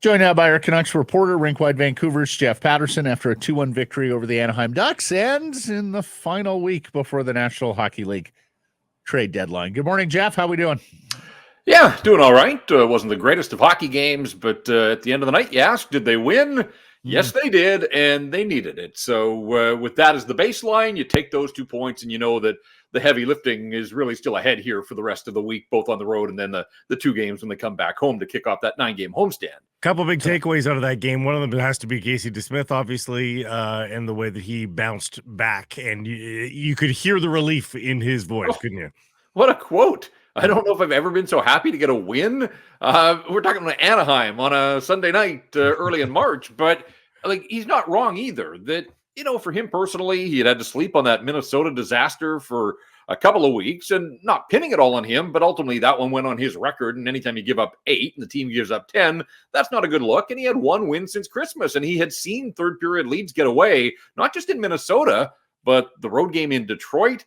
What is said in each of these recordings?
Joined now by our Canucks reporter, rink-wide Vancouver's Jeff Paterson after a 2-1 victory over the Anaheim Ducks and in the final week before the National Hockey League trade deadline. Good morning, Jeff. How we doing? Yeah, doing all right. Wasn't the greatest of hockey games, but at the end of the night, you ask, did they win? Yes, they did, and they needed it. So with that as the baseline, you take those 2 points, and you know that the heavy lifting is really still ahead here for the rest of the week, both on the road and then the 2 games when they come back home to kick off that 9-game homestand. Couple big takeaways out of that game. One of them has to be Vasily DeSmith, obviously, and the way that he bounced back, and you could hear the relief in his voice, couldn't you? What a quote. I don't know if I've ever been so happy to get a win. We're talking about Anaheim on a Sunday night early in March, but like he's not wrong either. That, you know, for him personally, he had to sleep on that Minnesota disaster for a couple of weeks, and not pinning it all on him, but ultimately that one went on his record. And anytime you give up 8 and the team gives up 10, that's not a good look. And he had 1 win since Christmas, and he had seen third period leads get away, not just in Minnesota, but the road game in Detroit,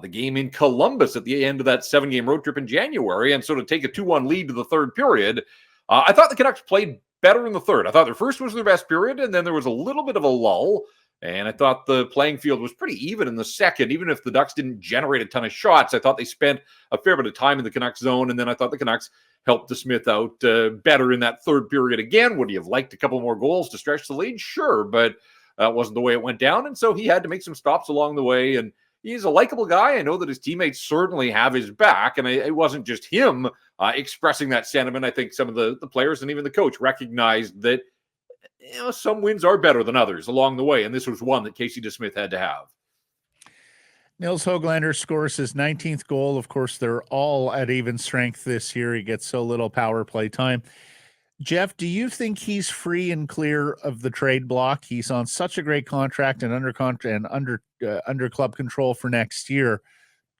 the game in Columbus at the end of that 7-game road trip in January. And so to take a 2-1 lead to the third period, I thought the Canucks played better in the third. I thought their first was their best period, and then there was a little bit of a lull. And I thought the playing field was pretty even in the second. Even if the Ducks didn't generate a ton of shots, I thought they spent a fair bit of time in the Canucks zone. And then I thought the Canucks helped DeSmith out better in that third period again. Would he have liked a couple more goals to stretch the lead? Sure, but that wasn't the way it went down. And so he had to make some stops along the way. And he's a likable guy. I know that his teammates certainly have his back. And it wasn't just him expressing that sentiment. I think some of the players and even the coach recognized that, you know, some wins are better than others along the way, and this was one that Vasily DeSmith had to have. Nils Hoglander scores his 19th goal. Of course, they're all at even strength this year. He gets so little power play time. Jeff, do you think he's free and clear of the trade block? He's on such a great contract and under club control for next year.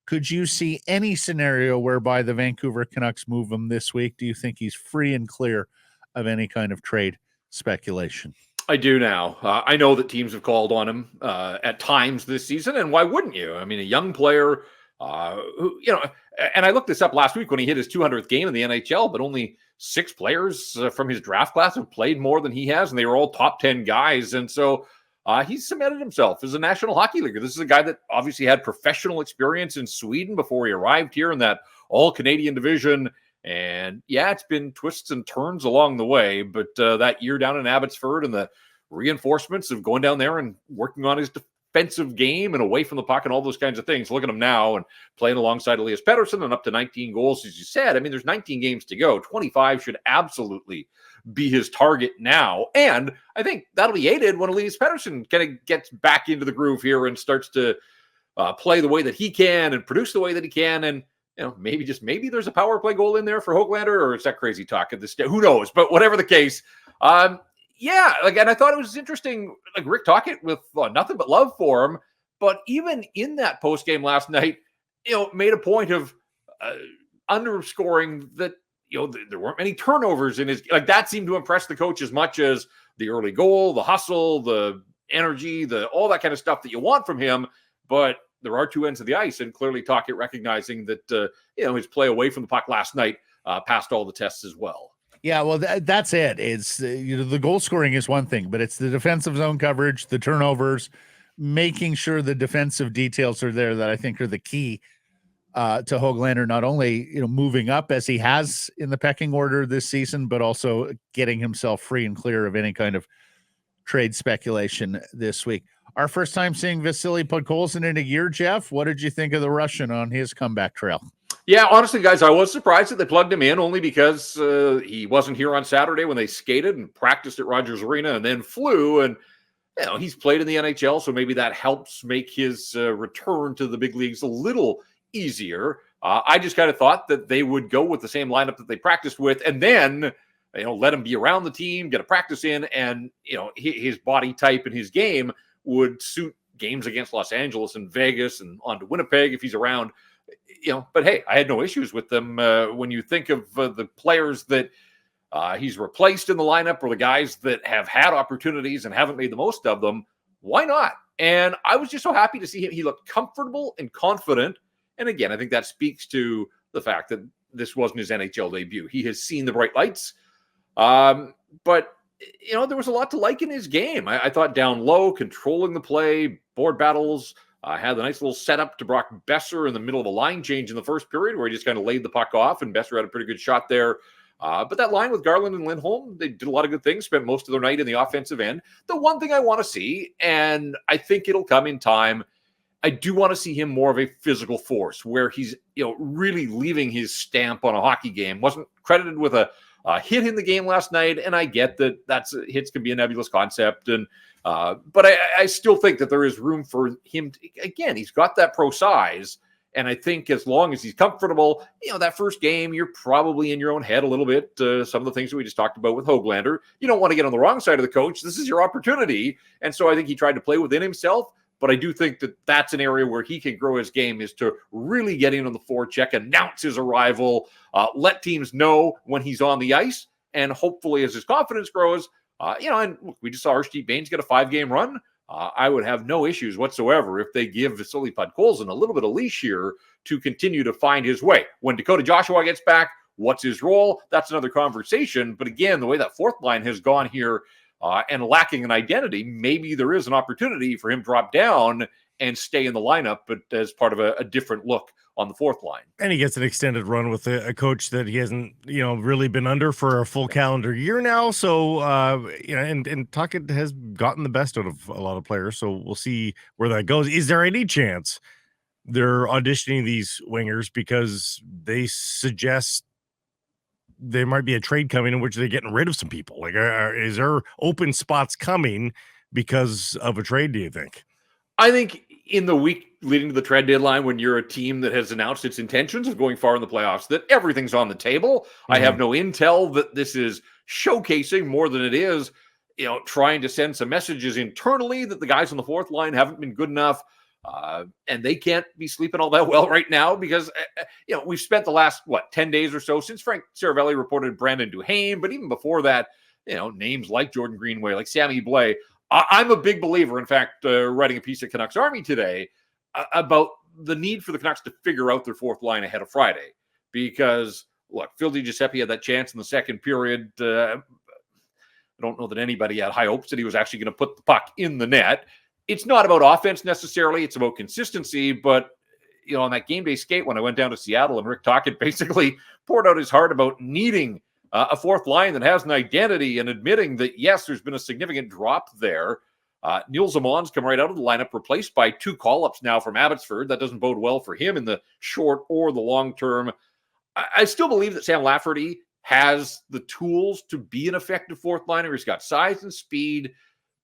Could you see any scenario whereby the Vancouver Canucks move him this week? Do you think he's free and clear of any kind of trade speculation? I do now. I know that teams have called on him at times this season, and why wouldn't you? I mean, a young player who, you know, and I looked this up last week when he hit his 200th game in the NHL, but only 6 players from his draft class have played more than he has, and they were all top 10 guys. And so he's cemented himself as a National Hockey Leaguer. This is a guy that obviously had professional experience in Sweden before he arrived here in that all-Canadian division. And yeah, it's been twists and turns along the way, but that year down in Abbotsford and the reinforcements of going down there and working on his defensive game and away from the puck and all those kinds of things. Look at him now and playing alongside Elias Pettersson and up to 19 goals, as you said. I mean, there's 19 games to go. 25 should absolutely be his target now. And I think that'll be aided when Elias Pettersson kind of gets back into the groove here and starts to play the way that he can and produce the way that he can. And you know, maybe there's a power play goal in there for Höglander, or is that crazy talk at this stage? Who knows? But whatever the case, yeah. Like, and I thought it was interesting. Like Rick Tocchet with nothing but love for him, but even in that post game last night, you know, made a point of underscoring that, you know, there weren't many turnovers in his. Like that seemed to impress the coach as much as the early goal, the hustle, the energy, all that kind of stuff that you want from him, but there are 2 ends of the ice, and clearly Tocchet recognizing that, you know, his play away from the puck last night passed all the tests as well. Yeah, well, that's it. It's you know, the goal scoring is one thing, but it's the defensive zone coverage, the turnovers, making sure the defensive details are there that I think are the key to Höglander, not only, you know, moving up as he has in the pecking order this season, but also getting himself free and clear of any kind of trade speculation this week. Our first time seeing Vasily Podkolzin in a year, Jeff. What did you think of the Russian on his comeback trail? Yeah, honestly, guys, I was surprised that they plugged him in only because he wasn't here on Saturday when they skated and practiced at Rogers Arena and then flew. And, you know, he's played in the NHL, so maybe that helps make his return to the big leagues a little easier. I just kind of thought that they would go with the same lineup that they practiced with and then, you know, let him be around the team, get a practice in, and, you know, his body type and his game would suit games against Los Angeles and Vegas and on to Winnipeg if he's around, you know. But hey, I had no issues with them. When you think of the players that he's replaced in the lineup or the guys that have had opportunities and haven't made the most of them, why not? And I was just so happy to see him. He looked comfortable and confident. And again, I think that speaks to the fact that this wasn't his NHL debut. He has seen the bright lights. But, there was a lot to like in his game. I thought down low, controlling the play, board battles, had a nice little setup to Brock Besser in the middle of a line change in the first period where he just kind of laid the puck off, and Besser had a pretty good shot there. But that line with Garland and Lindholm, they did a lot of good things, spent most of their night in the offensive end. The one thing I want to see, and I think it'll come in time, I do want to see him more of a physical force where he's, really leaving his stamp on a hockey game. Wasn't credited with a hit in the game last night, and I get that hits can be a nebulous concept, and but I still think that there is room for him. Again, he's got that pro size, and I think as long as he's comfortable, that first game, you're probably in your own head a little bit. Some of the things that we just talked about with Höglander, you don't want to get on the wrong side of the coach. This is your opportunity, and so I think he tried to play within himself. But I do think that that's an area where he can grow his game, is to really get in on the forecheck, announce his arrival, let teams know when he's on the ice. And hopefully as his confidence grows, and look, we just saw Archie Baines get a 5-game run. I would have no issues whatsoever if they give Vasily Podkolzin a little bit of leash here to continue to find his way. When Dakota Joshua gets back, what's his role? That's another conversation. But again, the way that fourth line has gone here, and lacking an identity, maybe there is an opportunity for him to drop down and stay in the lineup, but as part of a different look on the fourth line. And he gets an extended run with a coach that he hasn't, really been under for a full calendar year now. So, and Tuckett has gotten the best out of a lot of players. So we'll see where that goes. Is there any chance they're auditioning these wingers because they suggest there might be a trade coming in which they're getting rid of some people? Like, is there open spots coming because of a trade, do you think? I think in the week leading to the trade deadline, when you're a team that has announced its intentions of going far in the playoffs, that everything's on the table. Mm-hmm. I have no intel that this is showcasing more than it is, trying to send some messages internally that the guys on the fourth line haven't been good enough. And they can't be sleeping all that well right now because, we've spent the last, 10 days or so since Frank Saravelli reported Brandon Duhaime. But even before that, names like Jordan Greenway, like Sammy Blais. I'm a big believer, in fact, writing a piece at Canucks Army today about the need for the Canucks to figure out their fourth line ahead of Friday. Because, look, Phil DiGiuseppe had that chance in the second period. I don't know that anybody had high hopes that he was actually going to put the puck in the net. It's not about offense necessarily. It's about consistency. But, on that game day skate, when I went down to Seattle and Rick Tocchet basically poured out his heart about needing a fourth line that has an identity and admitting that, yes, there's been a significant drop there. Nils Hoglander's come right out of the lineup, replaced by 2 call-ups now from Abbotsford. That doesn't bode well for him in the short or the long term. I still believe that Sam Lafferty has the tools to be an effective fourth liner. He's got size and speed,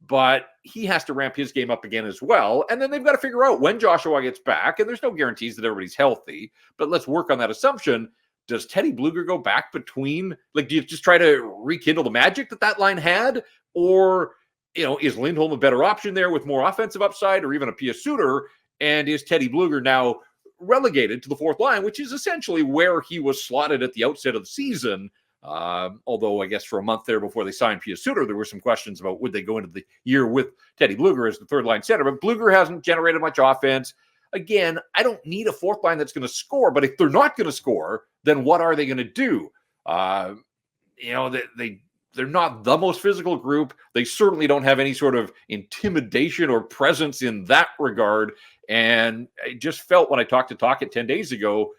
but he has to ramp his game up again as well. And then they've got to figure out when Joshua gets back, and there's no guarantees that everybody's healthy, but let's work on that assumption. Does Teddy Bluger go back between, do you just try to rekindle the magic that line had? Or, is Lindholm a better option there with more offensive upside, or even a Pia Suter? And is Teddy Bluger now relegated to the fourth line, which is essentially where he was slotted at the outset of the season? Although I guess for a month there before they signed Pia Suter, there were some questions about would they go into the year with Teddy Bluger as the third line center. But Bluger hasn't generated much offense. Again, I don't need a fourth line that's going to score, but if they're not going to score, then what are they going to do? They're not the most physical group. They certainly don't have any sort of intimidation or presence in that regard. And I just felt when I talked to Tocchet 10 days ago,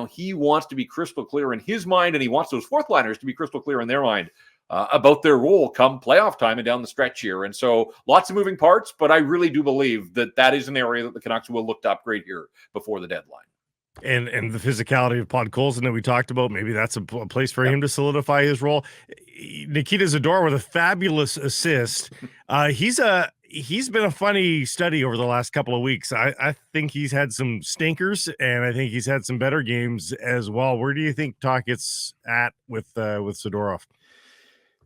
he wants to be crystal clear in his mind, and he wants those fourth liners to be crystal clear in their mind about their role come playoff time and down the stretch here. And so lots of moving parts, but I really do believe that is an area that the Canucks will look to upgrade here before the deadline. And the physicality of Podkolzin that we talked about, maybe that's a place for him to solidify his role. Nikita Zadorov with a fabulous assist. He's been a funny study over the last couple of weeks. I think he's had some stinkers, and I think he's had some better games as well. Where do you think Tocchet's at with Zadorov?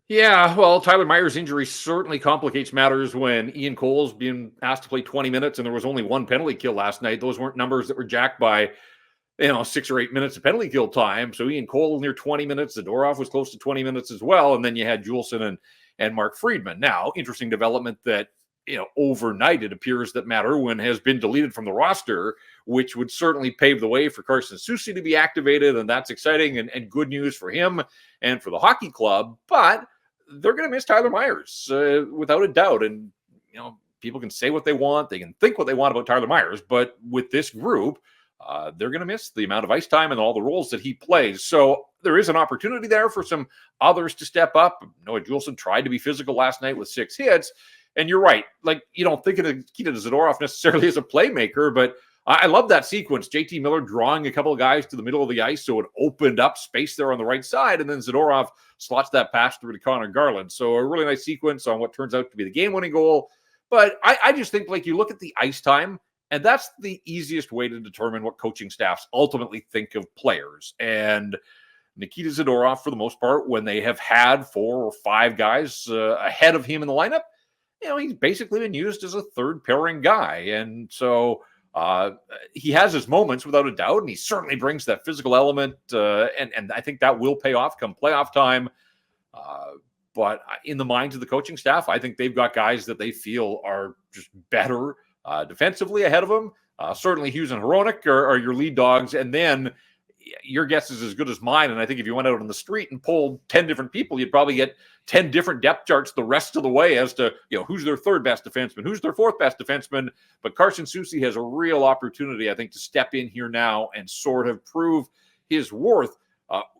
Yeah, well, Tyler Myers' injury certainly complicates matters when Ian Cole's being asked to play 20 minutes and there was only 1 penalty kill last night. Those weren't numbers that were jacked by, 6 or 8 minutes of penalty kill time. So Ian Cole near 20 minutes. Zadorov was close to 20 minutes as well. And then you had Juleson and Mark Friedman. Now, interesting development that, overnight it appears that Matt Irwin has been deleted from the roster, which would certainly pave the way for Carson Soucy to be activated. And that's exciting and good news for him and for the hockey club. But they're going to miss Tyler Myers without a doubt. And, people can say what they want. They can think what they want about Tyler Myers. But with this group, they're going to miss the amount of ice time and all the roles that he plays. So there is an opportunity there for some others to step up. Noah Juleson tried to be physical last night with 6 hits. And you're right. Like, you don't think of Nikita Zadorov necessarily as a playmaker, but I love that sequence. JT Miller drawing a couple of guys to the middle of the ice, so it opened up space there on the right side, and then Zadorov slots that pass through to Connor Garland. So a really nice sequence on what turns out to be the game-winning goal. But I just think, like, you look at the ice time, and that's the easiest way to determine what coaching staffs ultimately think of players. And Nikita Zadorov, for the most part, when they have had 4 or 5 guys ahead of him in the lineup, he's basically been used as a third pairing guy. And so he has his moments without a doubt, and he certainly brings that physical element. And I think that will pay off come playoff time. But in the minds of the coaching staff, I think they've got guys that they feel are just better defensively ahead of them. Certainly Hughes and Hronek are your lead dogs. And then your guess is as good as mine. And I think if you went out on the street and polled 10 different people, you'd probably get 10 different depth charts the rest of the way as to, who's their third best defenseman, who's their fourth best defenseman. But Carson Soucy has a real opportunity, I think, to step in here now and sort of prove his worth.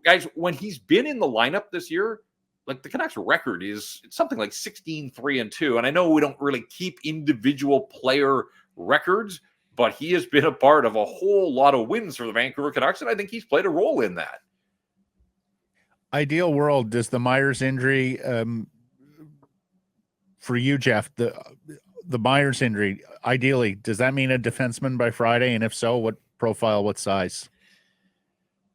Guys, when he's been in the lineup this year, like, the Canucks record is something like 16-3-2. And I know we don't really keep individual player records, but he has been a part of a whole lot of wins for the Vancouver Canucks, and I think he's played a role in that. Ideal world, does the Myers injury, for you, Jeff, the Myers injury, ideally, does that mean a defenseman by Friday? And if so, what profile, what size?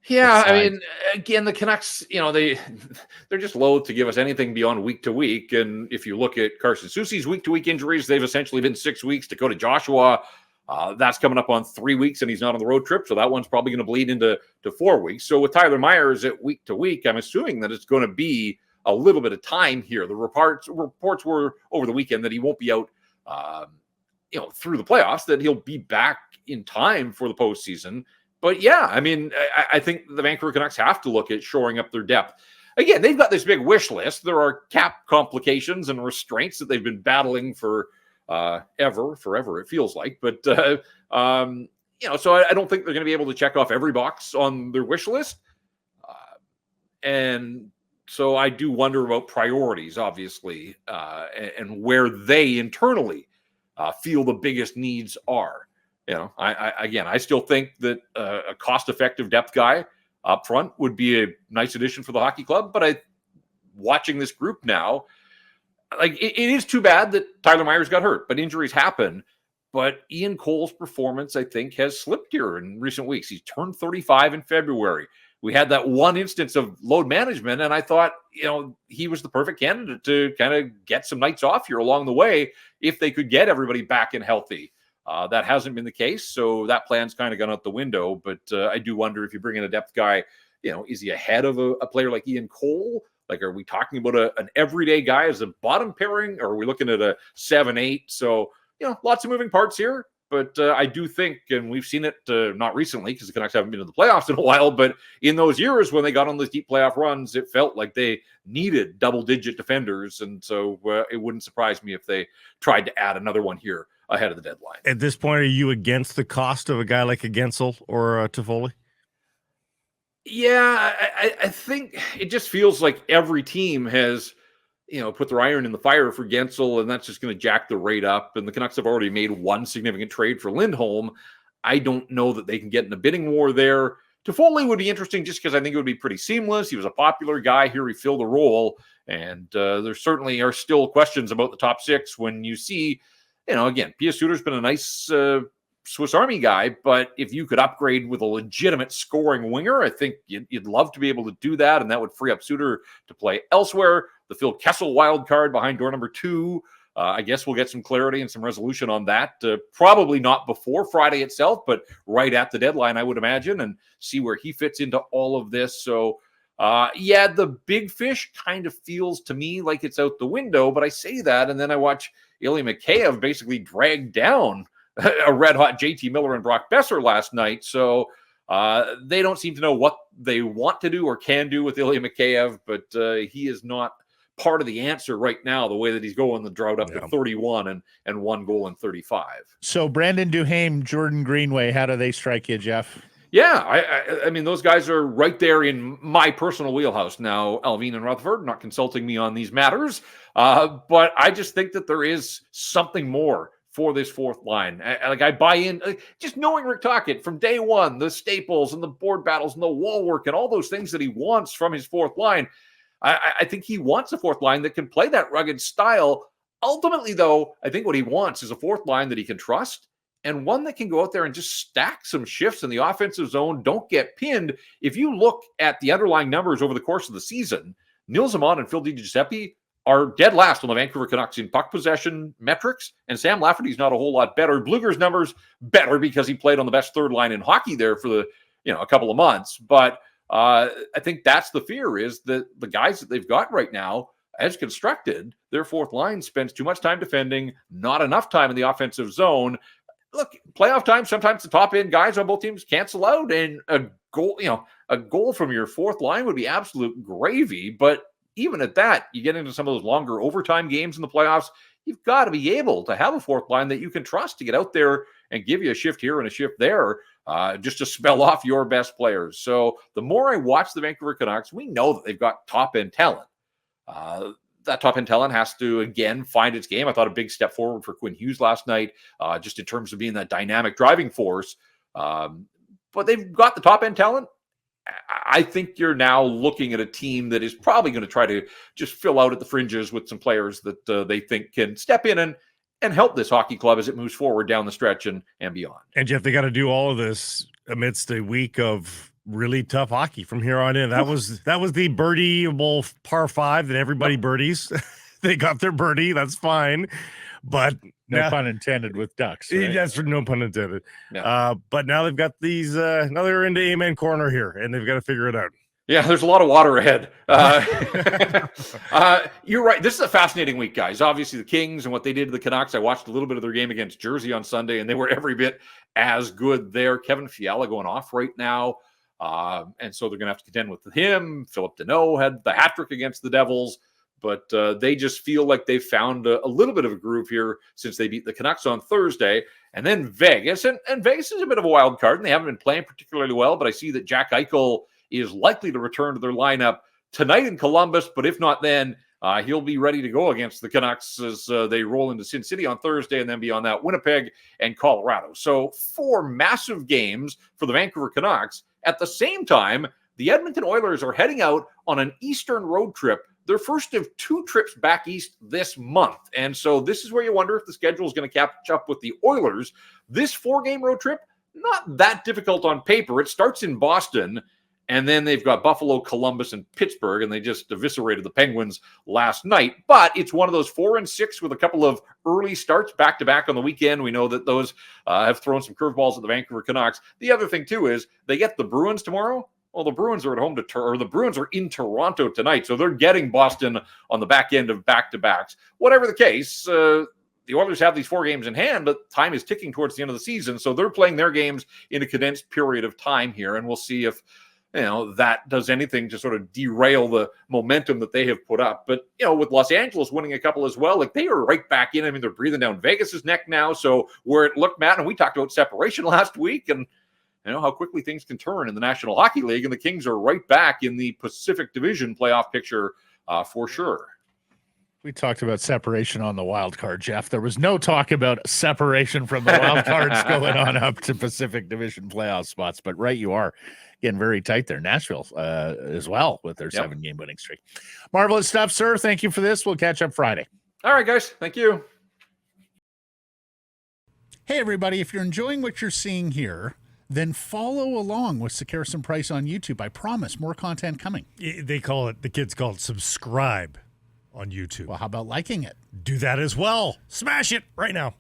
Yeah, I mean, again, the Canucks, they're just loath to give us anything beyond week to week. And if you look at Carson Soucy's week-to-week injuries, they've essentially been 6 weeks. Dakota Joshua, that's coming up on 3 weeks, and he's not on the road trip, so that one's probably going to bleed into 4 weeks. So with Tyler Myers at week to week, I'm assuming that it's going to be a little bit of time here. The reports were over the weekend that he won't be out, through the playoffs, that he'll be back in time for the postseason. But yeah, I mean, I think the Vancouver Canucks have to look at shoring up their depth. Again, they've got this big wish list. There are cap complications and restraints that they've been battling for forever, it feels like. But, so I don't think they're going to be able to check off every box on their wish list. And so I do wonder about priorities, obviously, and where they internally feel the biggest needs are. I still think that a cost-effective depth guy up front would be a nice addition for the hockey club. But watching this group now, like, it is too bad that Tyler Myers got hurt, but injuries happen. But Ian Cole's performance, I think, has slipped here in recent weeks. He's turned 35 in February. We had that one instance of load management, and I thought, he was the perfect candidate to kind of get some nights off here along the way if they could get everybody back and healthy. That hasn't been the case, so that plan's kind of gone out the window. But I do wonder if you bring in a depth guy, is he ahead of a player like Ian Cole? Like, are we talking about an everyday guy as a bottom pairing, or are we looking at a 7-8? So, lots of moving parts here. But I do think, and we've seen it not recently because the Canucks haven't been in the playoffs in a while, but in those years when they got on those deep playoff runs, it felt like they needed double-digit defenders. And so it wouldn't surprise me if they tried to add another one here ahead of the deadline. At this point, are you against the cost of a guy like a Gensel or a Toffoli? Yeah, I think it just feels like every team has, put their iron in the fire for Gensel, and that's just going to jack the rate up. And the Canucks have already made one significant trade for Lindholm. I don't know that they can get in a bidding war there. Toffoli would be interesting just because I think it would be pretty seamless. He was a popular guy here. He filled a role. And there certainly are still questions about the top 6 when you see, again, Pius Suter's been a nice Swiss Army guy, but if you could upgrade with a legitimate scoring winger, I think you'd love to be able to do that, and that would free up Suter to play elsewhere. The Phil Kessel wild card behind door number 2. I guess we'll get some clarity and some resolution on that. Probably not before Friday itself, but right at the deadline, I would imagine, and see where he fits into all of this. So, the big fish kind of feels to me like it's out the window, but I say that, and then I watch Ilya Mikheyev basically drag down a red-hot JT Miller and Brock Besser last night. So they don't seem to know what they want to do or can do with Ilya Mikheyev, but he is not part of the answer right now, the way that he's going the drought up to 31 and 1 goal in 35. So Brandon Duhaime, Jordan Greenway, how do they strike you, Jeff? Yeah, I mean, those guys are right there in my personal wheelhouse. Now, Alvin and Rutherford not consulting me on these matters, but I just think that there is something more for this fourth line. I buy in, just knowing Rick Tocchet from day one, the staples and the board battles and the wall work and all those things that he wants from his fourth line. I think he wants a fourth line that can play that rugged style. Ultimately, though, I think what he wants is a fourth line that he can trust, and one that can go out there and just stack some shifts in the offensive zone, don't get pinned. If you look at the underlying numbers over the course of the season, Nils Hoglander and Phil DiGiuseppe are dead last on the Vancouver Canucks in puck possession metrics, and Sam Lafferty's not a whole lot better. Bluger's numbers better because he played on the best third line in hockey there for a couple of months. But I think that's the fear, is that the guys that they've got right now, as constructed, their fourth line spends too much time defending, not enough time in the offensive zone. Look, playoff time, sometimes the top end guys on both teams cancel out, and a goal from your fourth line would be absolute gravy. But even at that, you get into some of those longer overtime games in the playoffs, you've got to be able to have a fourth line that you can trust to get out there and give you a shift here and a shift there, just to spell off your best players. So the more I watch the Vancouver Canucks, we know that they've got top end talent. That top end talent has to, again, find its game. I thought a big step forward for Quinn Hughes last night, just in terms of being that dynamic driving force. But they've got the top end talent. I think you're now looking at a team that is probably going to try to just fill out at the fringes with some players that they think can step in and help this hockey club as it moves forward down the stretch and beyond. And Jeff, they got to do all of this amidst a week of really tough hockey from here on in. That was the birdieable par 5 that everybody birdies. They got their birdie. That's fine. But no pun intended with Ducks. Right? That's no pun intended. Yeah. But now they've got these, now they're into amen corner here, and they've got to figure it out. Yeah, there's a lot of water ahead. You're right. This is a fascinating week, guys. Obviously, the Kings and what they did to the Canucks. I watched a little bit of their game against Jersey on Sunday, and they were every bit as good there. Kevin Fiala going off right now. And so they're going to have to contend with him. Philip Deneau had the hat trick against the Devils, but they just feel like they've found a little bit of a groove here since they beat the Canucks on Thursday. And then Vegas, and Vegas is a bit of a wild card, and they haven't been playing particularly well, but I see that Jack Eichel is likely to return to their lineup tonight in Columbus, but if not then, he'll be ready to go against the Canucks as they roll into Sin City on Thursday, and then beyond that, Winnipeg and Colorado. So 4 massive games for the Vancouver Canucks. At the same time, the Edmonton Oilers are heading out on an Eastern road trip, their first of 2 trips back east this month. And so this is where you wonder if the schedule is going to catch up with the Oilers. This 4-game road trip, not that difficult on paper. It starts in Boston, and then they've got Buffalo, Columbus, and Pittsburgh, and they just eviscerated the Penguins last night. But it's one of those 4 and 6 with a couple of early starts back-to-back on the weekend. We know that those have thrown some curveballs at the Vancouver Canucks. The other thing, too, is they get the Bruins tomorrow. Well, the Bruins are at home the Bruins are in Toronto tonight, so they're getting Boston on the back end of back-to-backs. Whatever the case, the Oilers have these 4 games in hand, but time is ticking towards the end of the season, so they're playing their games in a condensed period of time here, and we'll see if that does anything to sort of derail the momentum that they have put up. But, with Los Angeles winning a couple as well, they are right back in. I mean, they're breathing down Vegas's neck now. So where it looked, Matt, and we talked about separation last week and, how quickly things can turn in the National Hockey League. And the Kings are right back in the Pacific Division playoff picture for sure. We talked about separation on the wild card, Jeff. There was no talk about separation from the wild cards going on up to Pacific Division playoff spots, but right you are. Getting very tight there. Nashville as well with their 7-game winning streak. Marvelous stuff, sir. Thank you for this. We'll catch up Friday. All right, guys. Thank you. Hey, everybody. If you're enjoying what you're seeing here, then follow along with Sekeres and Price on YouTube. I promise more content coming. The kids call it subscribe on YouTube. Well, how about liking it? Do that as well. Smash it right now.